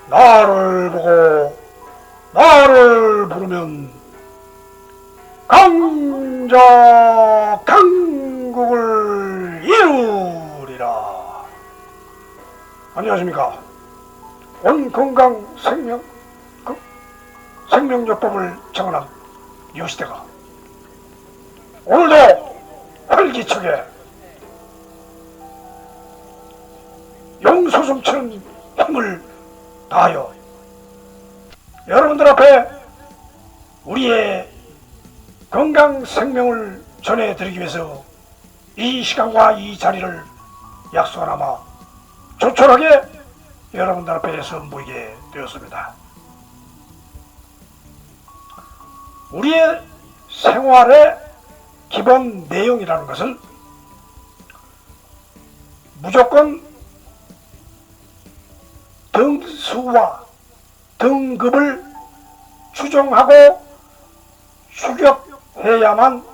나를 보고 나를 부르면 강자 강국을 이루리라. 안녕하십니까. 온 건강 생명요법을 정언한 요시대가 오늘도 활기차게 용솟음치는 힘을 다하여 여러분들 앞에 우리의 건강 생명을 전해드리기 위해서 이 시간과 이 자리를 약속하나마 조촐하게 여러분들 앞에 선보이게 되었습니다. 우리의 생활의 기본 내용이라는 것은 무조건 등수와 등급을 추정하고 추격해야만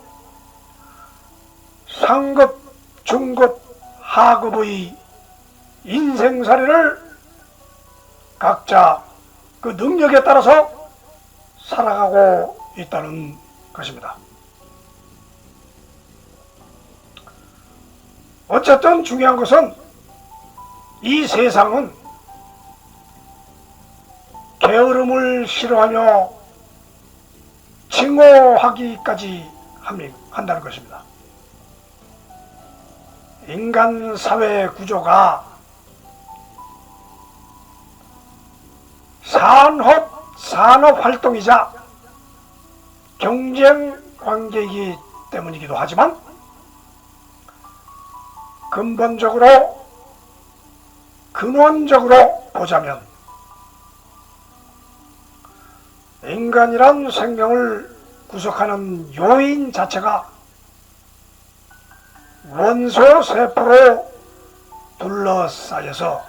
상급, 중급, 하급의 인생살이를 각자 그 능력에 따라서 살아가고 있다는 것입니다. 어쨌든 중요한 것은 이 세상은 게으름을 싫어하며 칭호하기까지 한다는 것입니다. 인간 사회 구조가 산업 활동이자 경쟁 관계이기 때문이기도 하지만 근원적으로 보자면 인간이란 생명을 구성하는 요인 자체가 원소 세포로 둘러싸여서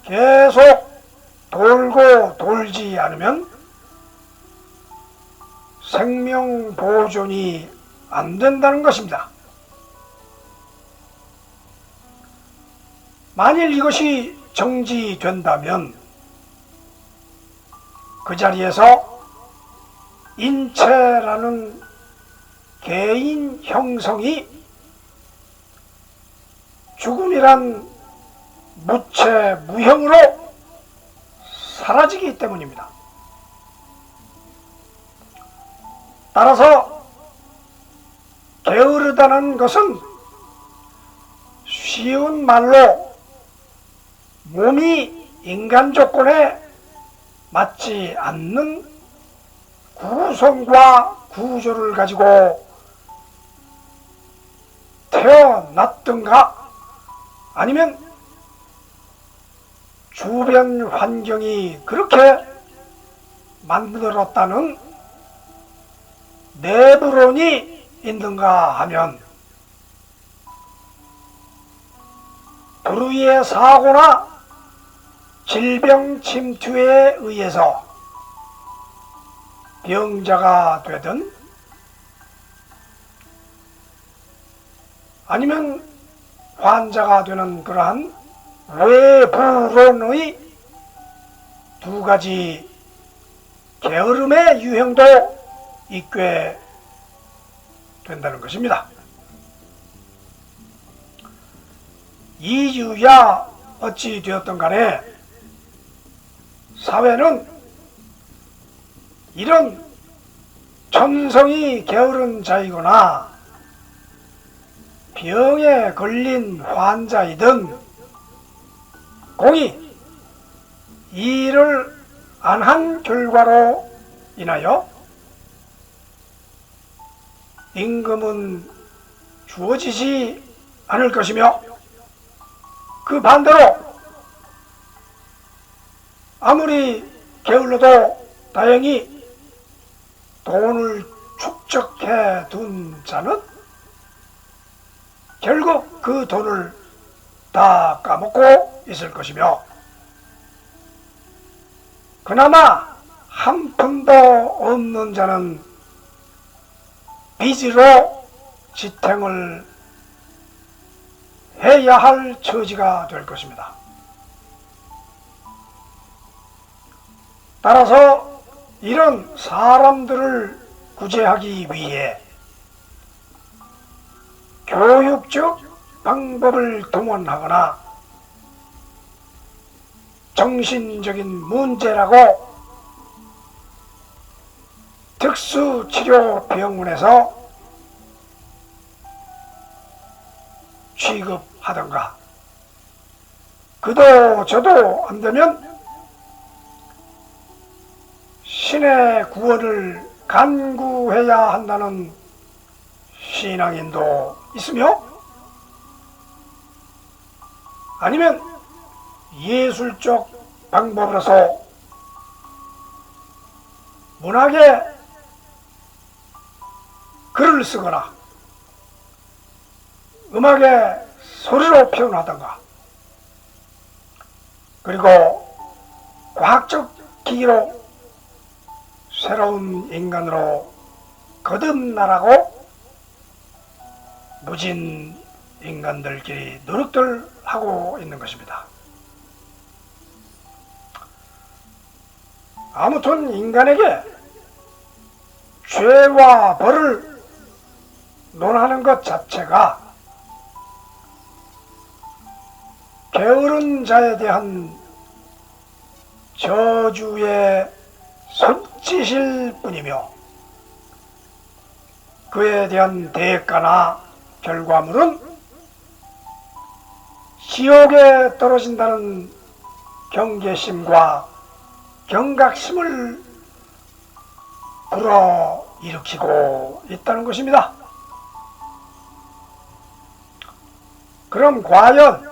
계속 돌고 돌지 않으면 생명 보존이 안 된다는 것입니다. 만일 이것이 정지된다면 그 자리에서 인체라는 개인 형성이 죽음이란 무체 무형으로 사라지기 때문입니다. 따라서 게으르다는 것은 쉬운 말로 몸이 인간 조건에 맞지 않는 구성과 구조를 가지고 태어났든가 아니면 주변 환경이 그렇게 만들었다는 내부론이 있는가 하면 불의의 사고나 질병 침투에 의해서 병자가 되든 아니면 환자가 되는 그러한 외부론의 두 가지 게으름의 유형도 있게 된다는 것입니다. 이유야 어찌 되었던 간에 사회는 이런 천성이 게으른 자이거나 병에 걸린 환자이든 공이 일을 안 한 결과로 인하여 임금은 주어지지 않을 것이며 그 반대로 아무리 게을러도 다행히 돈을 축적해 둔 자는 결국 그 돈을 다 까먹고 있을 것이며 그나마 한 푼도 없는 자는 빚으로 지탱을 해야 할 처지가 될 것입니다. 따라서 이런 사람들을 구제하기 위해 교육적 방법을 동원하거나 정신적인 문제라고 특수치료병원에서 취급하던가, 그도 저도 안 되면 신의 구원을 간구해야 한다는 신앙인도 있으며, 아니면 예술적 방법으로서 문학에 글을 쓰거나 음악에 소리로 표현하던가, 그리고 과학적 기기로 새로운 인간으로 거듭나라고 무진 인간들끼리 노력들 하고 있는 것입니다. 아무튼 인간에게 죄와 벌을 논하는 것 자체가 게으른 자에 대한 저주의 손짓일 뿐이며, 그에 대한 대가나 결과물은 지옥에 떨어진다는 경계심과 경각심을 불어일으키고 있다는 것입니다. 그럼 과연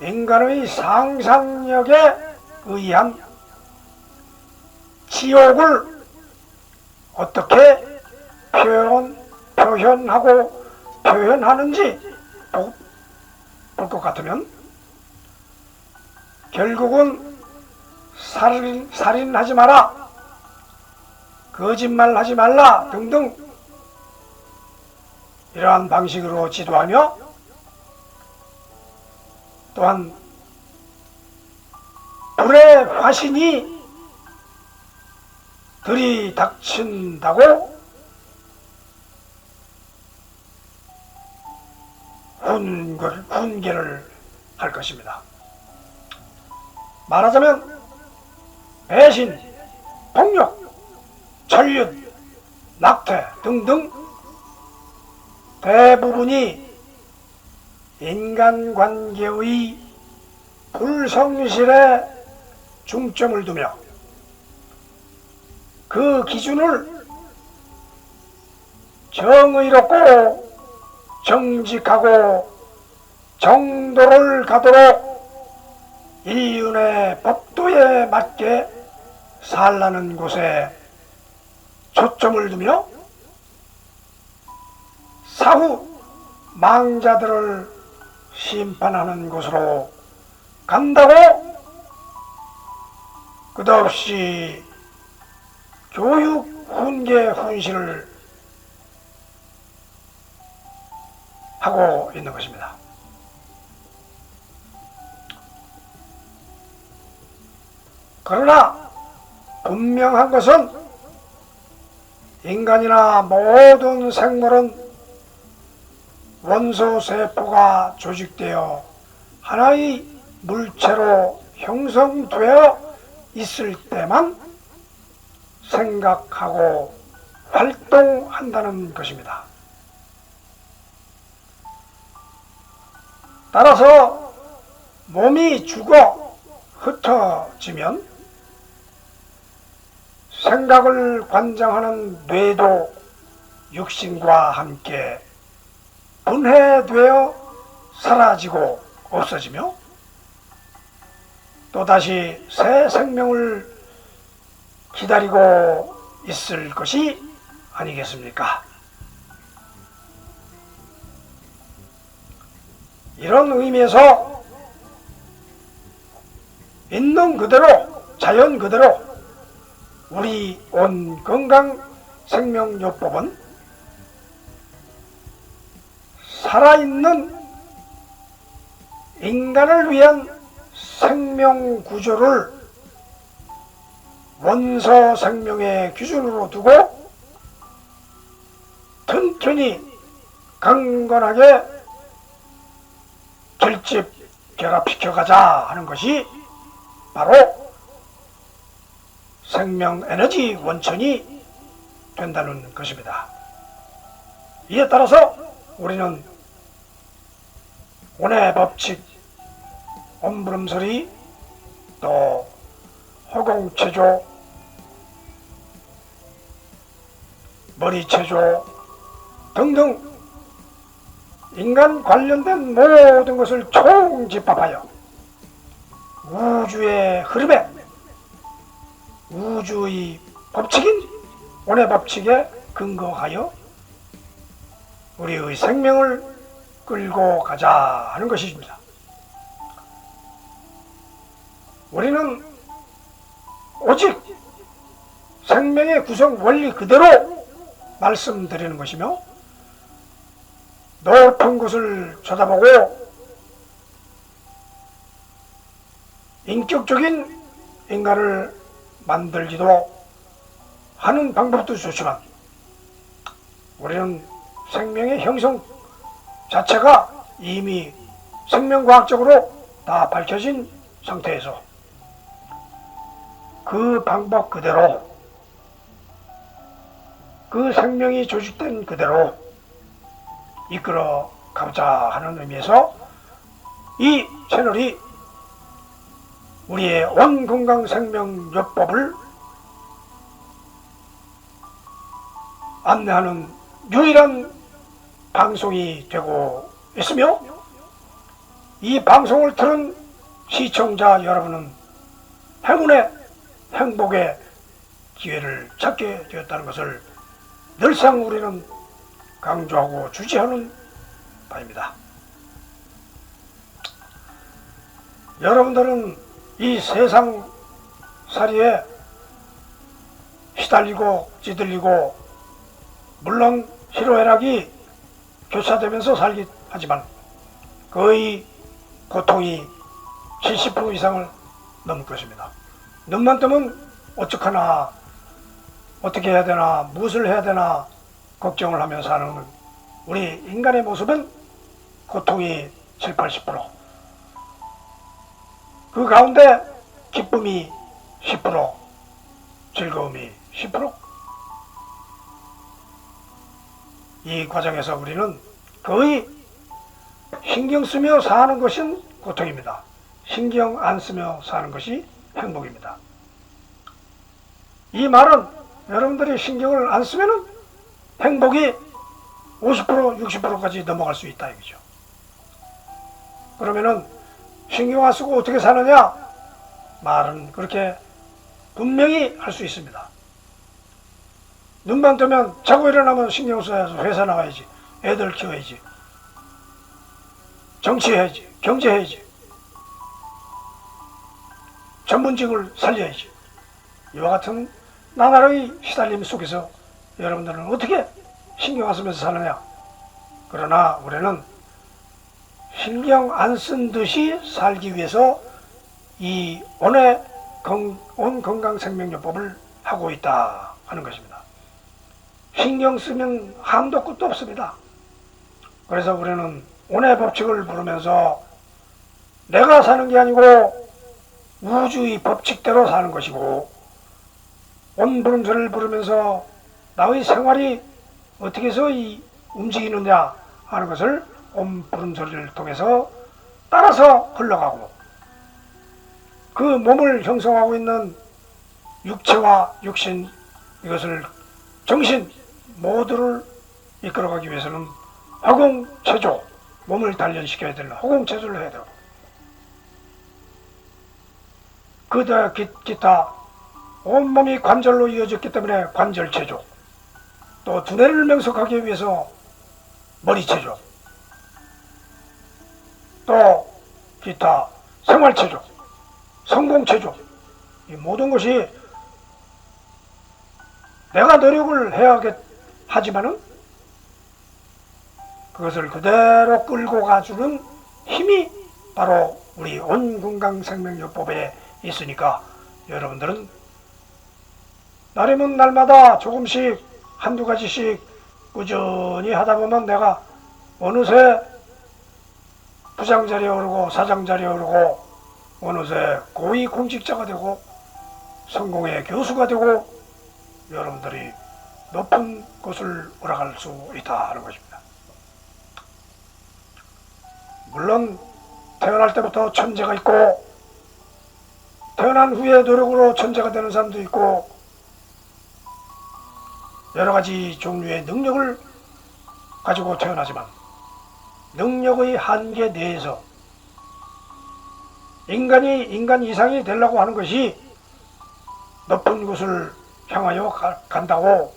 인간의 상상력에 의한 지옥을 어떻게 표현하고 표현하는지 볼 것 같으면, 결국은 살인하지 마라, 거짓말하지 말라 등등 이러한 방식으로 지도하며, 또한 불의 화신이 들이닥친다고 훈계를 할 것입니다. 말하자면 배신, 폭력, 전륜, 낙태 등등 대부분이 인간관계의 불성실에 중점을 두며, 그 기준을 정의롭고 정직하고 정도를 가도록 인륜의 법도에 맞게 살라는 곳에 초점을 두며 사후 망자들을 심판하는 곳으로 간다고 끝없이 교육 훈계 훈시를 하고 있는 것입니다. 그러나 분명한 것은 인간이나 모든 생물은 원소 세포가 조직되어 하나의 물체로 형성되어 있을 때만 생각하고 활동한다는 것입니다. 따라서 몸이 죽어 흩어지면 생각을 관장하는 뇌도 육신과 함께 분해되어 사라지고 없어지며, 또다시 새 생명을 기다리고 있을 것이 아니겠습니까? 이런 의미에서 있는 그대로, 자연 그대로 우리 온 건강생명요법은 살아있는 인간을 위한 생명구조를 원서 생명의 기준으로 두고 튼튼히 강건하게 결집 결합시켜가자 하는 것이 바로 생명에너지 원천이 된다는 것입니다. 이에 따라서 우리는 온의 법칙, 엄부름소리, 또 허공체조, 머리체조 등등 인간 관련된 모든 것을 총집합하여 우주의 흐름에 우주의 법칙인 온의 법칙에 근거하여 우리의 생명을 끌고 가자 하는 것입니다. 우리는 오직 생명의 구성 원리 그대로 말씀드리는 것이며 높은 곳을 쳐다보고 인격적인 인간을 만들기도 하는 방법도 좋지만 우리는 생명의 형성 자체가 이미 생명과학적으로 다 밝혀진 상태에서 그 방법 그대로 그 생명이 조직된 그대로 이끌어 가보자 하는 의미에서 이 채널이 우리의 온건강생명요법을 안내하는 유일한 방송이 되고 있으며 이 방송을 들은 시청자 여러분은 행운의 행복의 기회를 찾게 되었다는 것을 늘상 우리는 강조하고 주지하는 바입니다. 여러분들은 이 세상 살이에 시달리고 찌들리고 물론 희로애락이 교차되면서 살긴 하지만 거의 고통이 70% 이상을 넘을 것입니다. 눈만 뜨면 어떡하나 어떻게 해야 되나 무엇을 해야 되나 걱정을 하면서 사는 우리 인간의 모습은 고통이 7, 80%, 그 가운데 기쁨이 10%, 즐거움이 10%. 이 과정에서 우리는 거의 신경 쓰며 사는 것은 고통입니다. 신경 안 쓰며 사는 것이 행복입니다. 이 말은 여러분들이 신경을 안 쓰면 행복이 50%, 60%까지 넘어갈 수 있다 이거죠. 그러면은 신경 안 쓰고 어떻게 사느냐? 말은 그렇게 분명히 할 수 있습니다. 눈만 뜨면 자고 일어나면 신경 써야지. 회사 나가야지. 애들 키워야지. 정치해야지. 경제해야지. 전문직을 살려야지. 이와 같은 나날의 시달림 속에서 여러분들은 어떻게 신경 안 쓰면서 사느냐? 그러나 우리는 신경 안 쓴 듯이 살기 위해서 이 온 건강생명요법을 하고 있다 하는 것입니다. 신경 쓰면 한도 끝도 없습니다. 그래서 우리는 온의 법칙을 부르면서 내가 사는 게 아니고 우주의 법칙대로 사는 것이고, 온 부름소리를 부르면서 나의 생활이 어떻게 해서 움직이느냐 하는 것을 온 부름소리를 통해서 따라서 흘러가고, 그 몸을 형성하고 있는 육체와 육신, 이것을 정신 모두를 이끌어가기 위해서는 허공체조, 몸을 단련시켜야 되는 허공체조를 해야 되고, 그다 기타 온몸이 관절로 이어졌기 때문에 관절체조, 또 두뇌를 명석하기 위해서 머리체조, 또 기타 생활체조, 성공체조, 이 모든 것이 내가 노력을 해야 하지만은 그것을 그대로 끌고 가주는 힘이 바로 우리 온건강생명요법에 있으니까 여러분들은 날이면 날마다 조금씩 한두 가지씩 꾸준히 하다 보면 내가 어느새 부장 자리에 오르고 사장 자리에 오르고 어느새 고위 공직자가 되고 성공의 교수가 되고 여러분들이 높은 곳을 올라갈 수 있다 하는 것입니다. 물론 태어날 때부터 천재가 있고 태어난 후에 노력으로 천재가 되는 사람도 있고 여러가지 종류의 능력을 가지고 태어나지만 능력의 한계 내에서 인간이 인간 이상이 되려고 하는 것이 높은 곳을 향하여 간다고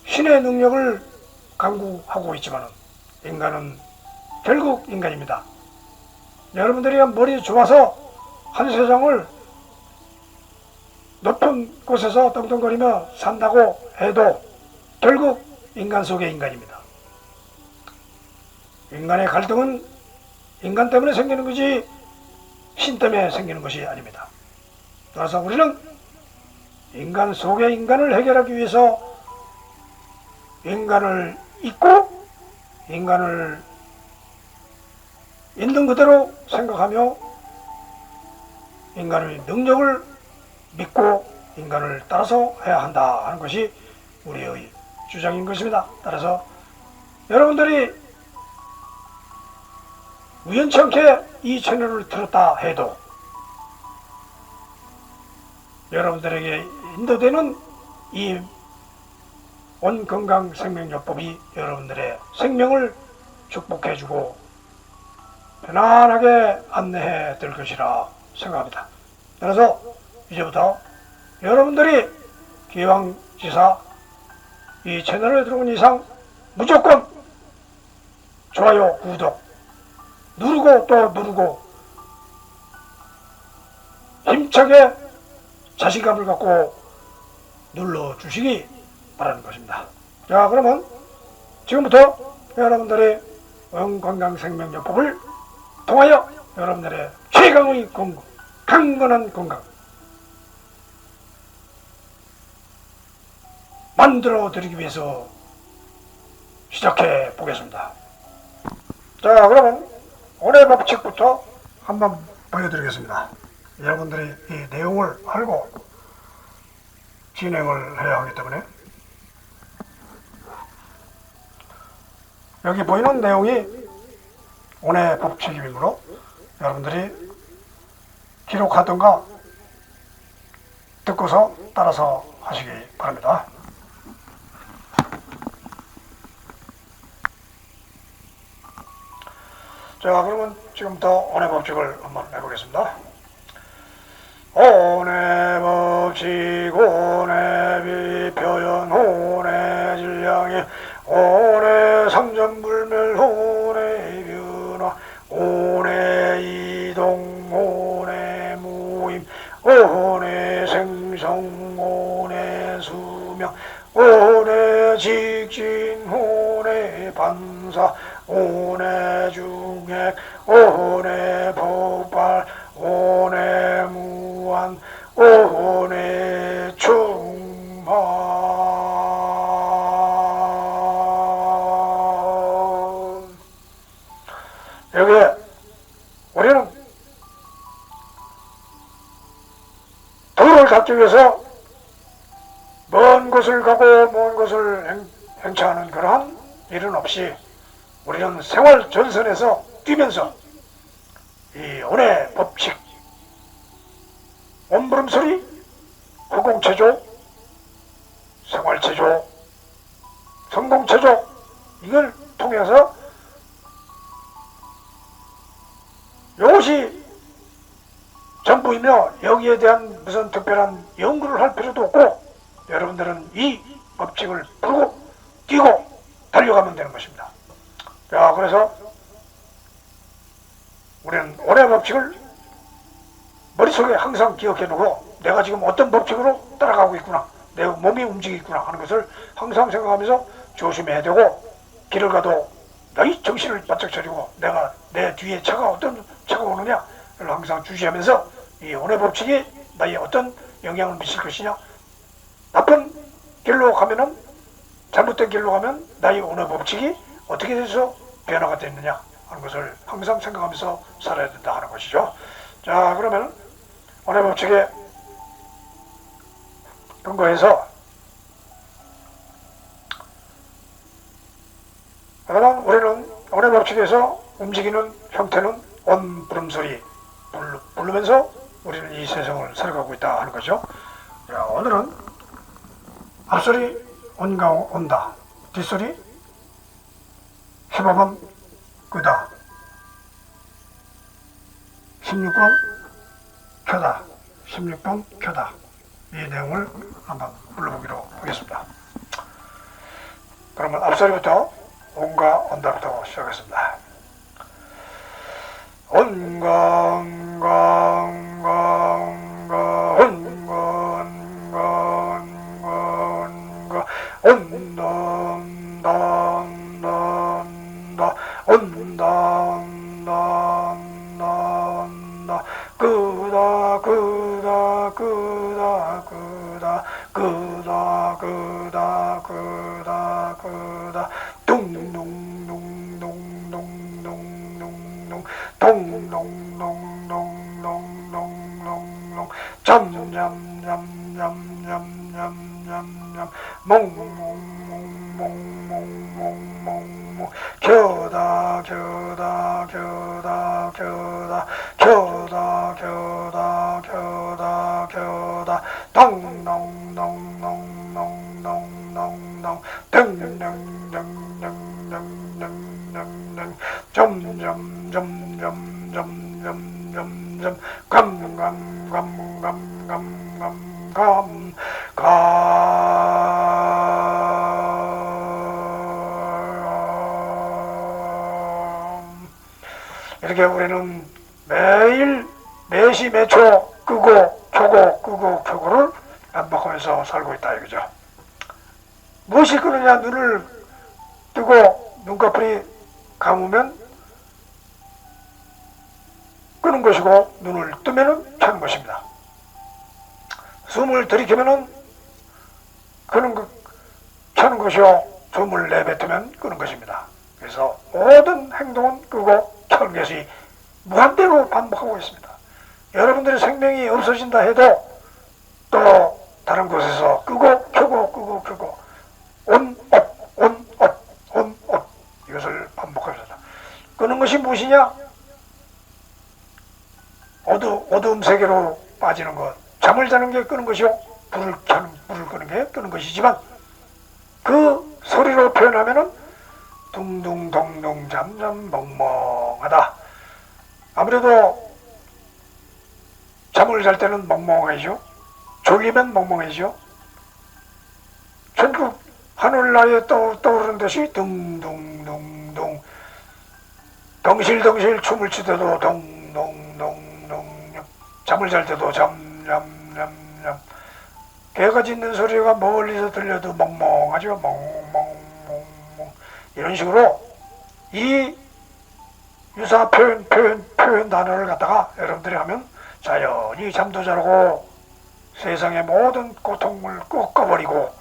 신의 능력을 강구하고 있지만 인간은 결국 인간입니다. 여러분들이 머리 좋아서 한 세상을 높은 곳에서 떵떵거리며 산다고 해도 결국 인간 속의 인간입니다. 인간의 갈등은 인간 때문에 생기는 것이 신 때문에 생기는 것이 아닙니다. 따라서 우리는 인간 속의 인간을 해결하기 위해서 인간을 잊고 인간을 있는 그대로 생각하며 인간의 능력을 믿고 인간을 따라서 해야 한다 하는 것이 우리의 주장인 것입니다. 따라서 여러분들이 우연찮게 이 채널을 들었다 해도 여러분들에게 인도되는 이 온건강생명요법이 여러분들의 생명을 축복해주고 편안하게 안내해 될 것이라 생각합니다. 그래서 이제부터 여러분들이 기왕지사 이 채널에 들어온 이상 무조건 좋아요, 구독 누르고 또 누르고 힘차게 자신감을 갖고 눌러주시기 바라는 것입니다. 자, 그러면 지금부터 여러분들의 건강생명요법을 통하여 여러분들의 최강의 건강, 강건한 건강 만들어 드리기 위해서 시작해 보겠습니다. 자, 그러면 오늘 법칙부터 한번 보여드리겠습니다. 여러분들이 이 내용을 알고 진행을 해야 하기 때문에 여기 보이는 내용이 오늘 법칙이므로 여러분들이 기록하든가 듣고서 따라서 하시기 바랍니다. 자, 그러면 지금부터 오늘 법칙을 한번 해보겠습니다. 오내 법칙 오내 비표현 오내 질량이 오내 삼전불멸 오내 변화 오내 이동 오내 모임 오내 생성 오내 수명 오내 직진 오내 반사 오내 중액 오내 폭발 오내 무한 오내 충만. 여기에 우리는 도를 갖기 위해서 먼 곳을 가고 먼 곳을 행차하는 그러한 일은 없이 우리는 생활 전선에서 뛰면서 이 오늘 법칙, 온부름소리, 허공체조, 생활체조, 성공체조 이걸 통해서 이것이 전부이며 여기에 대한 무슨 특별한 연구를 할 필요도 없고 여러분들은 이 법칙을 풀고 뛰고 달려가면 되는 것입니다. 자, 그래서 우리는 오래 법칙을 머릿속에 항상 기억해 놓고 내가 지금 어떤 법칙으로 따라가고 있구나, 내 몸이 움직이고 있구나 하는 것을 항상 생각하면서 조심해야 되고 길을 가도 너희 정신을 바짝 차리고 내가 내 뒤에 차가 어떤 차가 오느냐를 항상 주시하면서 이 오래 법칙이 나의 어떤 영향을 미칠 것이냐 나쁜 길로 가면은, 잘못된 길로 가면 나의 언어 법칙이 어떻게 돼서 변화가 됐느냐 하는 것을 항상 생각하면서 살아야 된다 하는 것이죠. 자, 그러면 언어 법칙에 근거해서 그러면 우리는 언어 법칙에서 움직이는 형태는 온 부름소리 부르면서 우리는 이 세상을 살아가고 있다 하는 거죠. 자, 오늘은 앞소리 온가 온다, 뒷소리 해봐만 끄다, 16번 켜다, 16번 켜다, 이 내용을 한번 불러보기로 하겠습니다. 그러면 앞소리부터 온가 온다부터 시작하겠습니다. 온가 온가 온가 온가 온가 온가 온가 온다 온다 온다 온다 온다 온다 온다 끄다 끄다 끄다 끄다 끄다 끄다 끄다 끄다 동동동동동동동동동동동동동동 잠잠잠잠잠잠잠잠 몽몽몽몽몽몽몽 겨다 겨다 겨다 겨다 겨다 겨다 겨다 겨다 동동동동동동동 댕댕댕댕댕댕댕댕 점점점점점점점 감감감감감감 이렇게 우리는 매일 매시 매초 끄고 켜고 끄고 켜고를 반복하면서 살고 있다 이거죠. 무엇이 끄느냐? 눈을 뜨고 눈꺼풀이 감으면 끄는 것이고, 눈을 뜨면은 켜는 것입니다. 숨을 들이켜면은 켜는 것이요, 숨을 내뱉으면 끄는 것입니다. 그래서 모든 행동은 끄고 켜는 것이 무한대로 반복하고 있습니다. 여러분들의 생명이 없어진다 해도 또 다른 곳에서 끄고 켜고 끄고 켜고 온업 온업 온업 이것을 반복합니다. 끄는 것이 무엇이냐? 어두움 세계로 빠지는 것, 잠을 자는 게 끄는 것이요, 불을 끄는 게 끄는 것이지만, 그 소리로 표현하면은 둥둥동동 잠잠 멍멍하다. 아무래도 잠을 잘 때는 멍멍하죠. 졸리면 멍멍해지죠. 전국 하늘나에 떠오르는 듯이 둥둥둥둥, 덩실덩실 춤을 추때도 동동동동, 잠을 잘 때도 잠잠잠잠, 개가 짖는 소리가 멀리서 들려도 멍멍하죠. 멍멍멍멍. 이런 식으로 이 유사 표현 단어를 갖다가 여러분들이 하면 자연히 잠도 자고 세상의 모든 고통을 꺾어버리고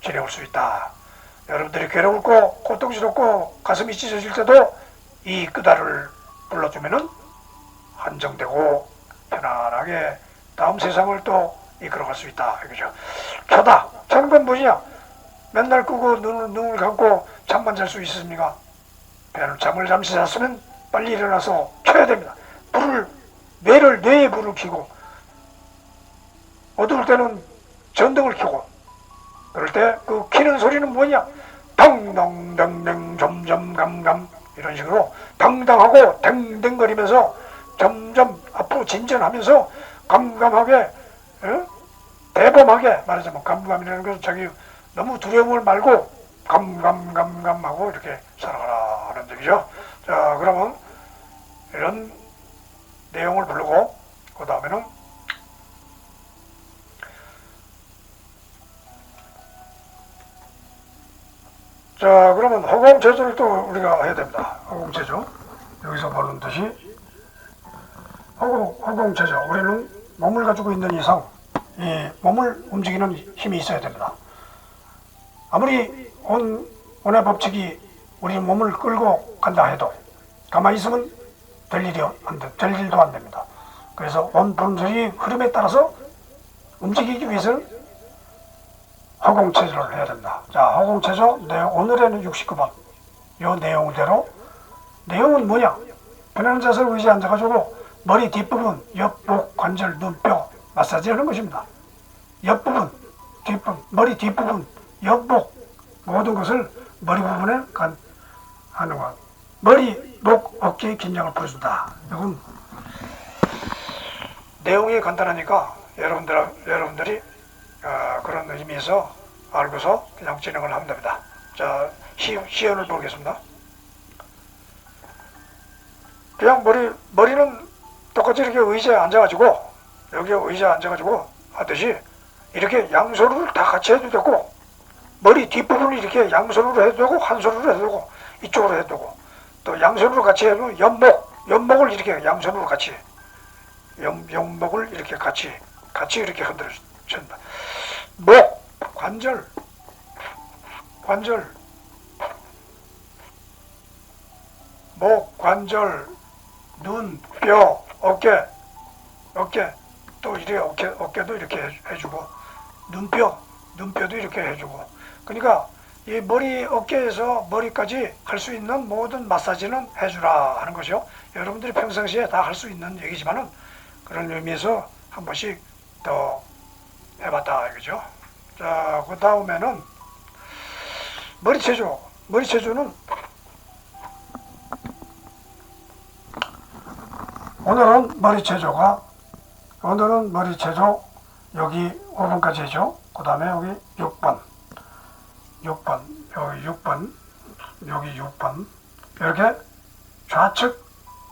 지내올 수 있다. 여러분들이 괴롭고 고통스럽고 가슴이 찢어질 때도 이 끄다를 불러주면은 한정되고 편안하게 다음 세상을 또 이끌어갈 수 있다. 이거죠. 켜다. 켜는 건 뭐냐? 맨날 끄고 눈을 감고 잠만 잘 수 있습니까? 잠을 잠시 잤으면 빨리 일어나서 켜야 됩니다. 뇌에 불을 켜고, 어두울 때는 전등을 켜고, 그럴 때 그 키는 소리는 뭐냐? 덩덩덩덩 점점감감, 이런 식으로 당당하고 댕댕거리면서 점점 앞으로 진전하면서 감감하게, 대범하게, 말하자면 감감이라는 것은 자기 너무 두려움을 말고 감감감감하고 이렇게 살아가라 하는 얘기죠. 자, 그러면 이런 내용을 부르고 그 다음에는 자, 그러면 허공제조를 또 우리가 해야 됩니다. 허공제조. 여기서 보는 듯이 허공제조. 우리는 몸을 가지고 있는 이상 몸을 움직이는 힘이 있어야 됩니다. 아무리 온의 법칙이 우리 몸을 끌고 간다 해도 가만히 있으면 될 일도 안 됩니다. 그래서 온 분수의 흐름에 따라서 움직이기 위해서는 허공체조를 해야 된다. 자, 허공체조 오늘에는 69번 요 내용대로. 내용은 뭐냐? 편안한 자세로 의자에 앉아가지고 머리 뒷부분, 옆목, 관절, 눈뼈 마사지 하는 것입니다. 옆부분, 뒷부분, 머리 뒷부분, 옆목 모든 것을 머리 부분에 하는 것. 머리, 목, 어깨의 긴장을 풀어준다. 이건 내용이 간단하니까 여러분들이 그런 의미에서 알고서 그냥 진행을 하면 됩니다. 자, 시연을 보겠습니다. 그냥 머리는 똑같이 이렇게 의자에 앉아가지고, 여기 의자에 앉아가지고 하듯이 이렇게 양손으로 다 같이 해도 되고, 머리 뒷부분을 이렇게 양손으로 해도 되고, 한 손으로 해도 되고, 이쪽으로 해도 되고, 또 양손으로 같이 해도 옆목을 이렇게 양손으로 같이, 옆목을 이렇게 같이 이렇게 흔들어 준다. 목, 관절, 목, 관절, 눈, 뼈, 어깨, 또 이렇게 어깨도 이렇게 해주고, 눈뼈도 이렇게 해주고. 그러니까 이 머리, 어깨에서 머리까지 할 수 있는 모든 마사지는 해주라 하는 것이요. 여러분들이 평상시에 다 할 수 있는 얘기지만은 그런 의미에서 한 번씩 더 해봤다 이거죠. 자, 그 다음에는 머리체조는 오늘은 머리체조 여기 5번까지 해줘. 그 다음에 여기 6번 여기 6번 이렇게 좌측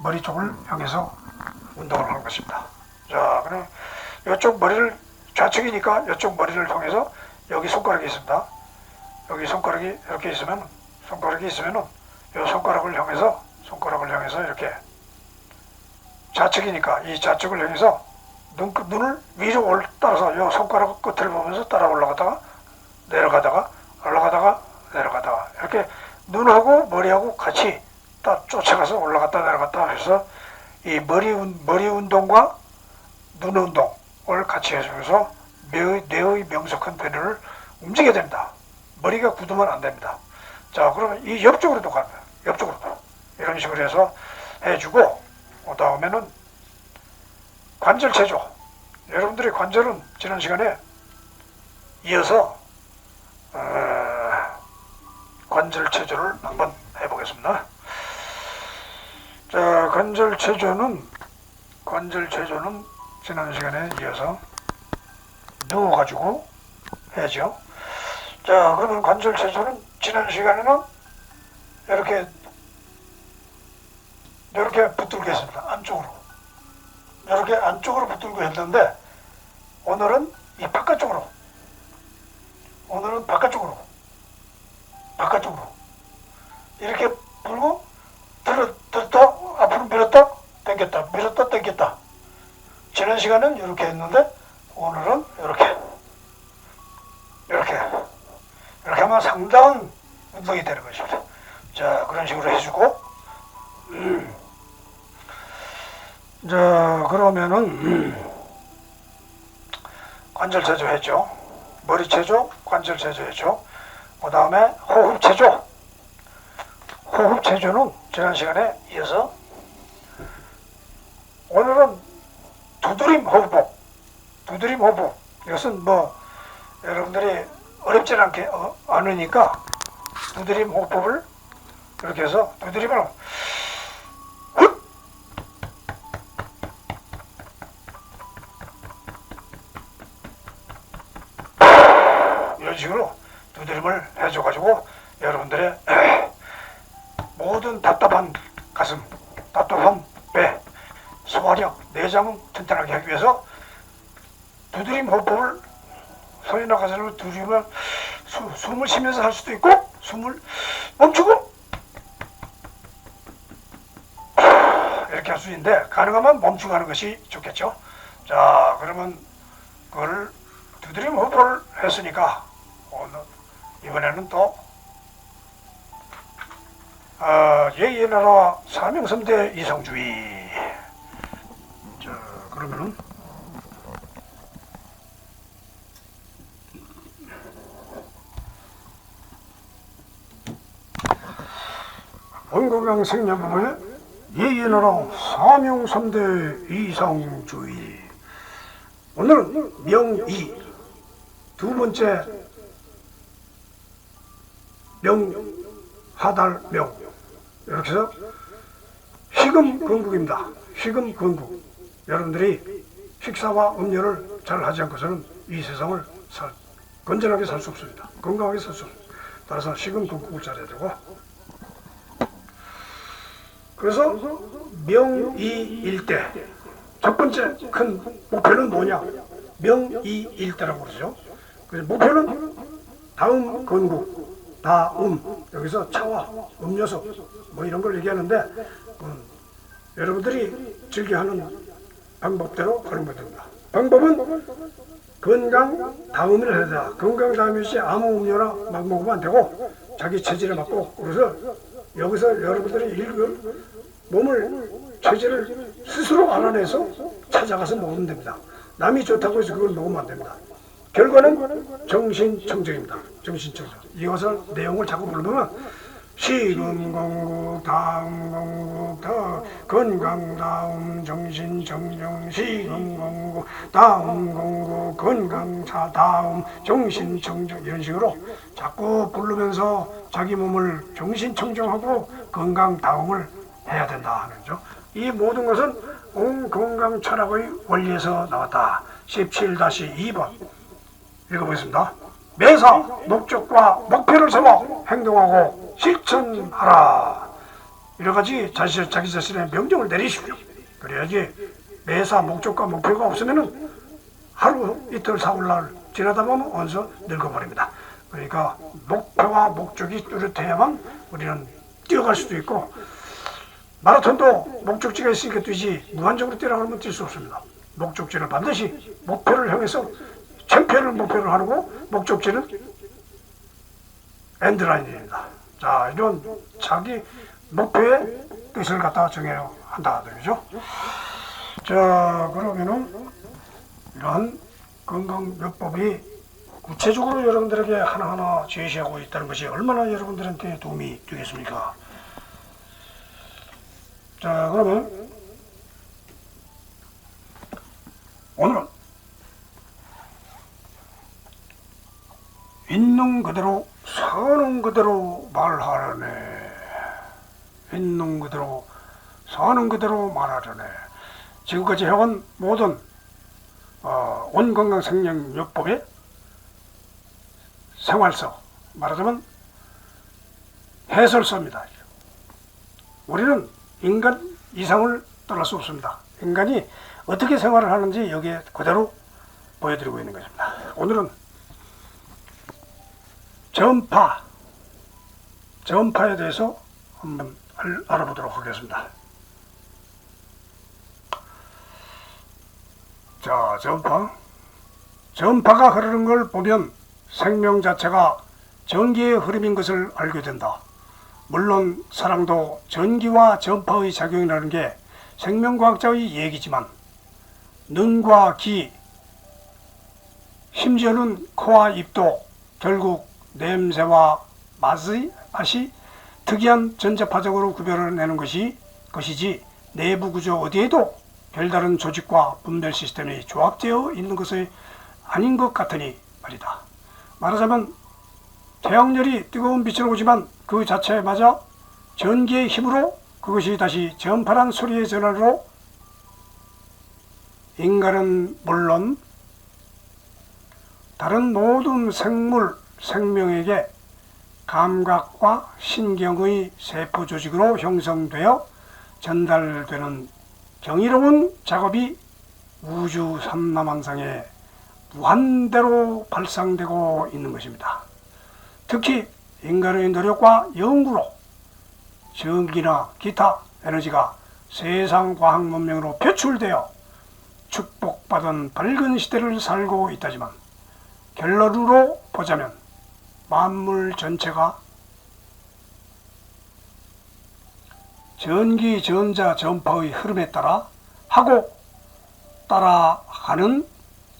머리 쪽을 향해서 운동을 하는 것입니다. 자, 그럼 이쪽 머리를 좌측이니까 이쪽 머리를 통해서 여기 손가락이 있습니다. 여기 손가락이 이렇게 있으면은 이 손가락을 향해서 이렇게 좌측이니까 이 좌측을 향해서 눈을 위로 따라서 이 손가락 끝을 보면서 따라 올라가다가 내려가다가 이렇게 눈하고 머리하고 같이 딱 쫓아가서 올라갔다 내려갔다 해서 이 머리 운동과 눈 운동을 같이 해주면서 뇌의 명석한 뇌를 움직여야 됩니다. 머리가 굳으면 안 됩니다. 자, 그러면 이 옆쪽으로도 가요. 옆쪽으로도 이런 식으로 해서 해주고, 그 다음에는 관절 체조. 여러분들의 관절은 지난 시간에 이어서 관절 체조를 한번 해보겠습니다. 자, 관절 체조는 지난 시간에 이어서 누워가지고 해야죠. 자, 그러면 관절 체조는 지난 시간에는 이렇게 붙들고 했습니다. 이렇게 안쪽으로 붙들고 했는데 오늘은 이 바깥쪽으로 이렇게 불고 들었다 앞으로 밀었다 당겼다. 지난 시간은 이렇게 했는데 오늘은 이렇게 하면 상당한 운동이 되는 것입니다. 자, 그런 식으로 해주고, 자, 그러면은 관절 체조 했죠. 머리 체조, 관절 체조 했죠. 그 다음에 호흡 체조는 지난 시간에 이어서 오늘은 두드림 호흡. 이것은 여러분들이 어렵지 않으니까 두드림 호흡법을 이렇게 해서 두드림을 이런 식으로 두드림을 해줘가지고 여러분들의 모든 답답한 가슴, 답답한 배, 소화력, 내장을 튼튼하게 하기 위해서 두드림 호흡법을 소리 나가서 두드리면 숨을 쉬면서 할 수도 있고 숨을 멈추고 이렇게 할 수 있는데 가능하면 멈추고 하는 것이 좋겠죠. 자, 그러면 그걸 두드림 호소를 했으니까 오늘 이번에는 또 제2의 나라 사명성대 이성주의. 자, 그러면은 원건강 생명부의 제2의 나라 사명성대 이성주의. 오늘은 명이 두 번째 명하달명 이렇게 해서 식음건국입니다. 식음건국. 여러분들이 식사와 음료를 잘 하지 않고서는 이 세상을 건전하게 살 수 없습니다. 건강하게 살 수 없습니다. 따라서 식음건국을 잘해야 되고, 그래서 명이일대 첫 번째 큰 목표는 뭐냐? 명이일대라고 그러죠. 그래서 목표는 다음 건국, 다음, 여기서 차와 음료수 뭐 이런 걸 얘기하는데 여러분들이 즐겨하는 방법대로 하는 겁니다. 방법은 건강 다음을 해야 된다. 건강 다음이지 아무 음료나 막 먹으면 안 되고 자기 체질에 맞고. 그래서 여기서 여러분들이 몸을 체질을 스스로 알아내서 찾아가서 먹으면 됩니다. 남이 좋다고 해서 그걸 먹으면 안 됩니다. 결과는 정신청정입니다. 정신청정. 이것을 내용을 자꾸 부르면 식음건국 다음건국 건강다음 정신청정 식음건국 다음건국 건강차 다음 정신청정 이런 식으로 자꾸 부르면서 자기 몸을 정신청정하고 건강 다음을 해야 된다 하는 거죠. 이 모든 것은 온건강 철학의 원리에서 나왔다. 17-2번 읽어보겠습니다. 매사 목적과 목표를 세워 행동하고 실천하라. 여러가지 자기 자신의 명령을 내리십시오. 그래야지 매사 목적과 목표가 없으면은 하루 이틀 사흘날 지나다 보면 어느새 늙어버립니다. 그러니까 목표와 목적이 뚜렷해야만 우리는 뛰어갈 수도 있고, 마라톤도 목적지가 있으니까 뛰지 무한적으로 뛰라고 하면 뛸 수 없습니다. 목적지는 반드시 목표를 향해서 챔피언을 목표로 하고 목적지는 엔드라인입니다. 자, 이런 자기 목표의 뜻을 갖다가 정해야 한다 그러죠. 자, 그러면은 이러한 건강요법이 구체적으로 여러분들에게 하나하나 제시하고 있다는 것이 얼마나 여러분들한테 도움이 되겠습니까? 자, 그러면 오늘은 있는 그대로 사는 그대로 말하려네. 있는 그대로 사는 그대로 말하려네. 지금까지 해온 모든 온건강생명요법의 생활서, 말하자면 해설서입니다. 우리는 인간 이상을 떠날 수 없습니다. 인간이 어떻게 생활을 하는지 여기에 그대로 보여드리고 있는 것입니다. 오늘은 전파에 대해서 한번 알아보도록 하겠습니다. 자, 전파가 흐르는 걸 보면 생명 자체가 전기의 흐름인 것을 알게 된다. 물론 사랑도 전기와 전파의 작용이라는 게 생명과학자의 얘기지만 눈과 귀, 심지어는 코와 입도 결국 냄새와 맛이 특이한 전자파적으로 구별을 내는 것이지 내부 구조 어디에도 별다른 조직과 분별 시스템이 조합되어 있는 것이 아닌 것 같으니 말이다. 말하자면 태양열이 뜨거운 빛을 오지만 그 자체에 맞아 전기의 힘으로 그것이 다시 전파란 소리의 전환으로 인간은 물론 다른 모든 생명에게 감각과 신경의 세포 조직으로 형성되어 전달되는 경이로운 작업이 우주 삼라만상에 무한대로 발상되고 있는 것입니다. 특히 인간의 노력과 연구로 전기나 기타 에너지가 세상 과학 문명으로 표출되어 축복, 축복받은 밝은 시대를 살고 있다지만 결론으로 보자면 만물 전체가 전기, 전자, 전파의 흐름에 따라가는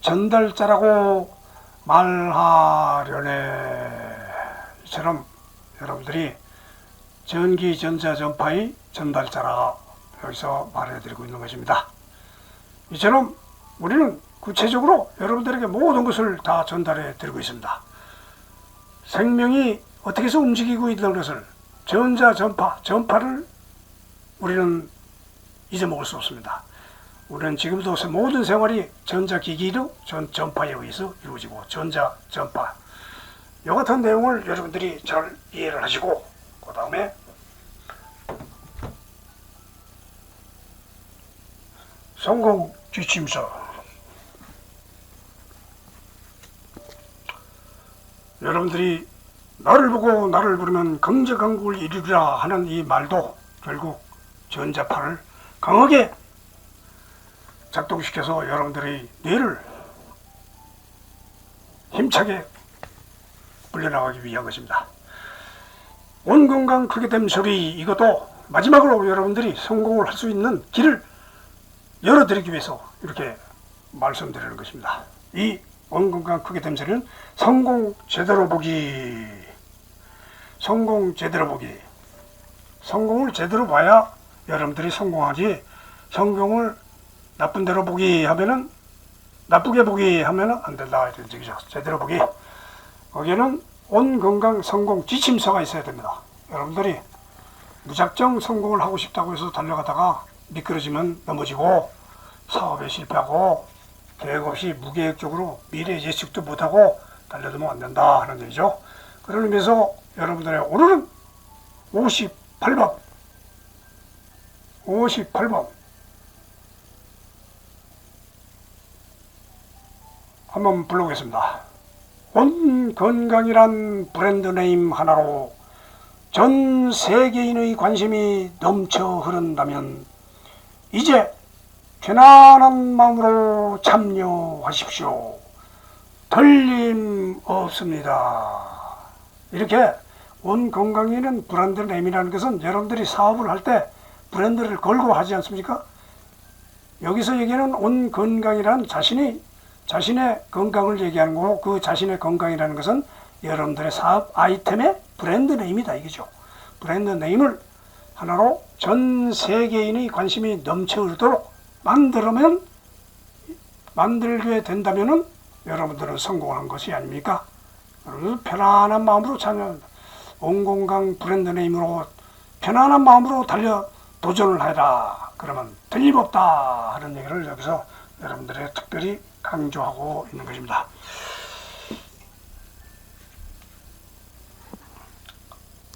전달자라고 말하려네. 이처럼 여러분들이 전기, 전자, 전파의 전달자라 여기서 말해드리고 있는 것입니다. 이처럼 우리는 구체적으로 여러분들에게 모든 것을 다 전달해 드리고 있습니다. 생명이 어떻게 해서 움직이고 있는 것을, 전자, 전파를 우리는 잊어먹을 수 없습니다. 우리는 지금도 모든 생활이 전자기기로 전파에 의해서 이루어지고, 전자, 전파 이 같은 내용을 여러분들이 잘 이해를 하시고, 그 다음에 성공 지침서. 여러분들이 나를 보고 나를 부르면 긍정강국을 이루리라 하는 이 말도 결국 전자파를 강하게 작동시켜서 여러분들의 뇌를 힘차게 불려나가기 위한 것입니다. 온 건강 크게 됨 소리, 이것도 마지막으로 여러분들이 성공을 할 수 있는 길을 열어드리기 위해서 이렇게 말씀드리는 것입니다. 이 온 건강 크게 됨 소리는 성공 제대로 보기. 성공 제대로 보기. 성공을 제대로 봐야 여러분들이 성공하지, 성공을 나쁜 대로 보기 하면은, 나쁘게 보기 하면은 안 된다 이런 얘기죠. 제대로 보기. 거기에는 온 건강 성공 지침서가 있어야 됩니다. 여러분들이 무작정 성공을 하고 싶다고 해서 달려가다가 미끄러지면 넘어지고, 사업에 실패하고, 계획 없이 무계획적으로 미래 예측도 못하고 달려들면 안 된다 하는 얘기죠. 그런 의미에서 여러분들의 오늘은 58번 한번 불러보겠습니다. 온 건강이란 브랜드 네임 하나로 전 세계인의 관심이 넘쳐 흐른다면 이제 편안한 마음으로 참여하십시오. 틀림없습니다. 이렇게 온 건강이는 브랜드 네임이라는 것은 여러분들이 사업을 할 때 브랜드를 걸고 하지 않습니까? 여기서 얘기하는 온 건강이란 자신의 건강을 얘기하는 거고, 그 자신의 건강이라는 것은 여러분들의 사업 아이템의 브랜드 네임이다 이거죠. 브랜드 네임을 하나로 전 세계인의 관심이 넘쳐 흐르도록 만들게 된다면은 여러분들은 성공한 것이 아닙니까? 여러분 편안한 마음으로 참여합니다. 온 건강 브랜드 네임으로 편안한 마음으로 도전을 해라. 그러면 틀림없다 하는 얘기를 여기서 여러분들에게 특별히 강조하고 있는 것입니다.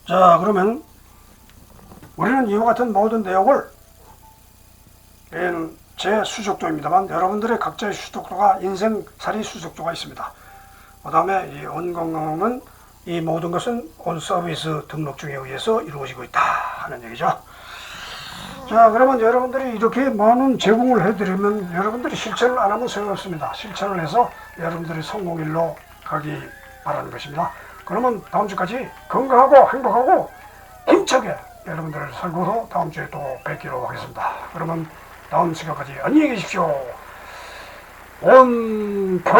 자, 그러면 우리는 이와 같은 모든 내용을, 제 수족도입니다만 여러분들의 각자의 수족도가, 인생살이 수족도가 있습니다. 그 다음에 이 온 건강은 이 모든 것은 온 서비스 등록증에 의해서 이루어지고 있다 하는 얘기죠. 자, 그러면 여러분들이 이렇게 많은 제공을 해드리면 여러분들이 실천을 안 하면 소용없습니다. 실천을 해서 여러분들이 성공일로 가기 바라는 것입니다. 그러면 다음 주까지 건강하고 행복하고 힘차게 여러분들을 살고서 다음 주에 또 뵙기로 하겠습니다. 그러면 다음 시간까지 안녕히 계십시오. 원표